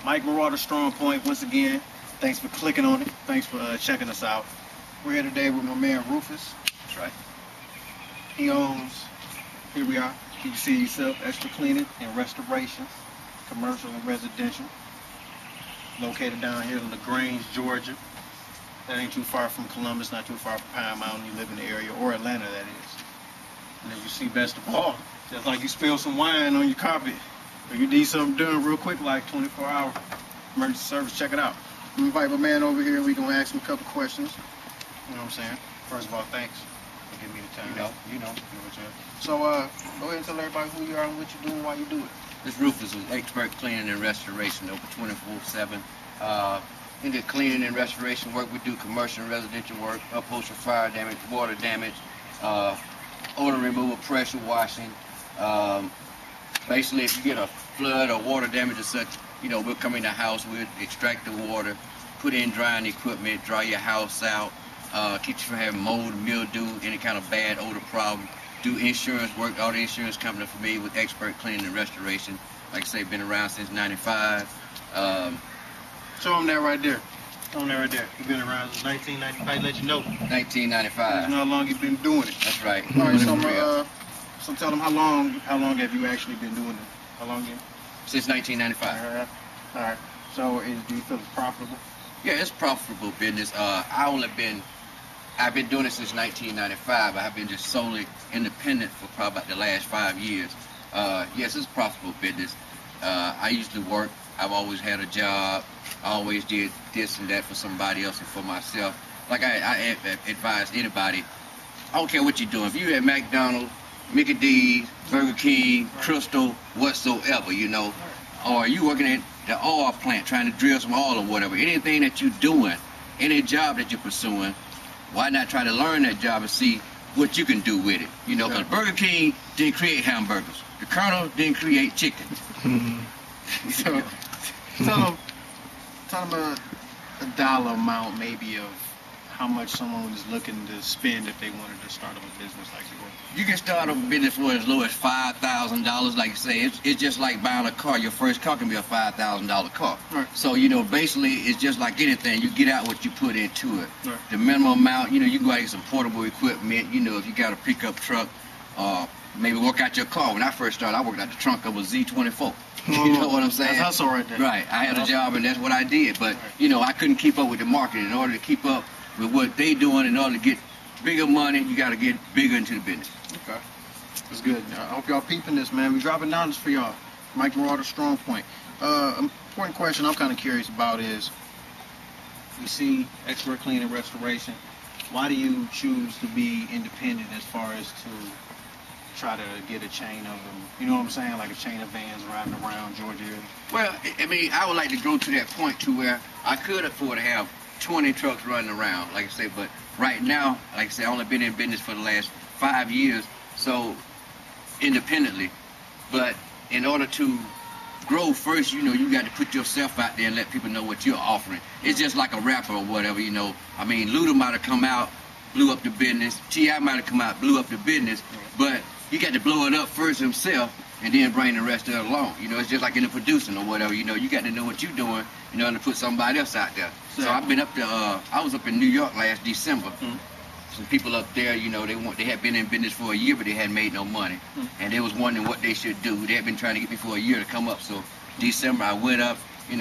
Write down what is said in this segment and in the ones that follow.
Mike Marauder, Strongpoint. Once again, thanks for clicking on it. Thanks for checking us out. We're here today with my man Rufus. That's right. He owns, here we are, can you see yourself, Extra Cleaning and Restoration, commercial and residential. Located down here in LaGrange, Georgia. That ain't too far from Columbus, not too far from Pine Mountain. You live in the area, or Atlanta, that is. And as you see, best of all, just like you spilled some wine on your carpet, or you need something done real quick, like 24-hour emergency service, check it out. I'm gonna invite my man over here. We're gonna ask him a couple questions. You know what I'm saying? First of all, thanks for giving me the time. You know. So, go ahead and tell everybody who you are and what you do and why you do it. This Rufus is expert cleaning and restoration, over 24/7. Into cleaning and restoration work, we do commercial and residential work, upholstery, fire damage, water damage, odor removal, pressure washing. Basically, if you get a flood or water damage or such, we'll come in the house, we'll extract the water, put in drying equipment, dry your house out, keep you from having mold, mildew, any kind of bad odor problem. Do insurance work. All the insurance companies are familiar with expert cleaning and restoration. Like I say, been around since '95. Show them that right there. Show them that right there. You've been around since 1995. Let you know. 1995. You know how long you've been doing it. That's right. All right. So tell them how long have you actually been doing it? How long again? Since 1995. All right. So do you feel it's profitable? Yeah, it's profitable business. I've been doing it since 1995. I've been just solely independent for probably about the last 5 years. Yes, it's profitable business. I usually work. I've always had a job. I always did this and that for somebody else and for myself. Like I advise anybody, I don't care what you're doing. If you're at McDonald's, Mickey D's, Burger King, Crystal, whatsoever, or you working at the oil plant trying to drill some oil or whatever, anything that you're doing, any job that you're pursuing, why not try to learn that job and see what you can do with it? Because Burger King didn't create hamburgers. The Colonel didn't create chicken. So tell them a dollar amount maybe of how much someone was looking to spend if they wanted to start up a business like yours. You can start up a business for as low as $5,000. Like you say, it's just like buying a car. Your first car can be a $5,000 car. Right. So, basically it's just like anything. You get out what you put into it. Right. The minimum amount, you can go out and get some portable equipment. If you got a pickup truck, maybe work out your car. When I first started, I worked out the trunk of a Z24. You know what I'm saying? That's hustle right there. Right. I had a job and that's what I did. But, I couldn't keep up with the market. In order to keep up with what they doing, in order to get bigger money, you got to get bigger into the business. Okay. That's good. I hope y'all peeping this, man. We dropping down this for y'all. Mike Marauder, Strongpoint. Important question I'm kind of curious about is, you see expert cleaning and restoration. Why do you choose to be independent as far as to try to get a chain of them? You know what I'm saying? Like a chain of vans riding around Georgia. Well, I would like to go to that point to where I could afford to have 20 trucks running around, like I say, but right now, like I say, I've only been in business for the last 5 years, so independently. But in order to grow first, you got to put yourself out there and let people know what you're offering. It's just like a rapper or whatever, Luda might have come out, blew up the business. T.I. might have come out, blew up the business, but you got to blow it up first himself and then bring the rest of it along. It's just like in the producing or whatever, you got to know what you're doing in order to put somebody else out there. So I've been up there, I was up in New York last December. Some people up there, they had been in business for a year, but they hadn't made no money. And they was wondering what they should do. They had been trying to get me for a year to come up. So December, I went up,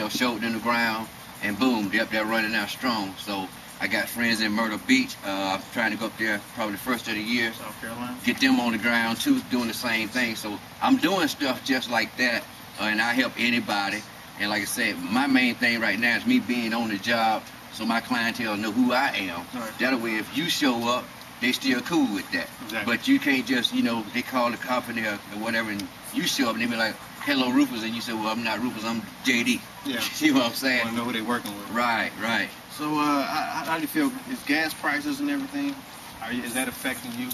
showed in the ground, and boom, they're up there running out strong. So I got friends in Myrtle Beach. I'm trying to go up there probably the first of the year. South Carolina. Get them on the ground, too, doing the same thing. So I'm doing stuff just like that, and I help anybody. And like I said, my main thing right now is me being on the job so my clientele know who I am. Right. That way, if you show up, they still cool with that. Exactly. But you can't just, they call the company or whatever, and you show up and they be like, hello, Rufus, and you say, well, I'm not Rufus, I'm JD. Yeah. See what I'm saying? I want to know who they're working with. Right. So how do you feel? Is gas prices and everything, is that affecting you?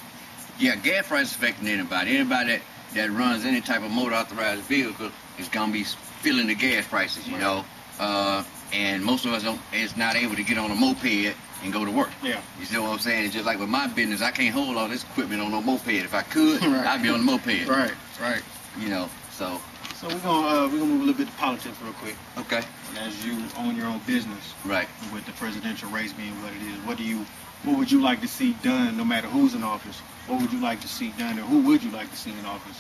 Yeah, gas prices affecting anybody. Anybody that runs any type of motor authorized vehicle is going to be feeling the gas prices, and most of us is not able to get on a moped and go to work. Yeah. You see what I'm saying? It's just like with my business, I can't hold all this equipment on no moped. If I could, I'd be on the moped. Right. So So we're gonna move a little bit to politics real quick. Okay. And as you own your own business, Right. with the presidential race being what it is, what would you like to see done, no matter who's in office? What would you like to see done, or who would you like to see in office,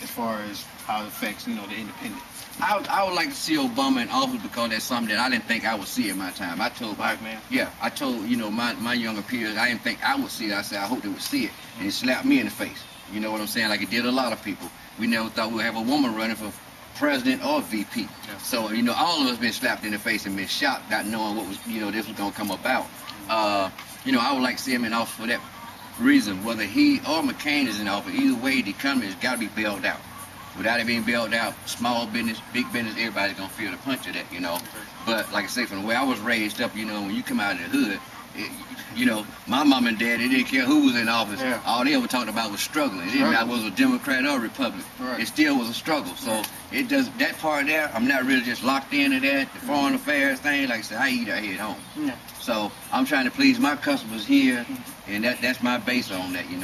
as far as how it affects, the independents? I would like to see Obama in office because that's something that I didn't think I would see in my time. I told Black man. Yeah, I told my younger peers I didn't think I would see it. I said I hope they would see it, and it slapped me in the face. You know what I'm saying? Like it did a lot of people. We never thought we'd have a woman running for president or VP. Yeah. So all of us been slapped in the face and been shocked, not knowing what was this was gonna come about. I would like to see him in office for that reason. Whether he or McCain is in office, either way, the economy has got to be bailed out. Without it being bailed out, small business, big business, everybody's gonna feel the punch of that, But like I say, from the way I was raised up, when you come out of the hood, my mom and dad, they didn't care who was in office. Yeah. All they ever talked about was struggling. It didn't matter whether it was a Democrat or a Republican. Right. It still was a struggle. So it does that part there. I'm not really just locked into that. The foreign affairs thing, like I said, I eat out here at home. Yeah. So I'm trying to please my customers here, and that's my base on that, And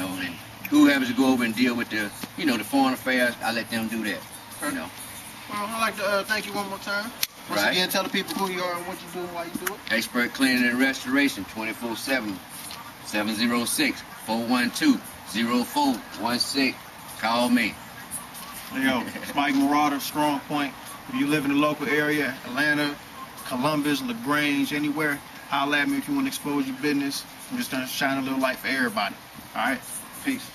who happens to go over and deal with the, the foreign affairs, I let them do that. Well, I'd like to thank you one more time. Once again, tell the people who you are and what you do and why you do it. Expert cleaning and restoration, 24/7, 706-412-0416. Call me. Yo, it's Mike Marauder, Strongpoint. If you live in the local area, Atlanta, Columbus, LaGrange, anywhere, holler at me if you want to expose your business. I'm just trying to shine a little light for everybody. All right? Peace.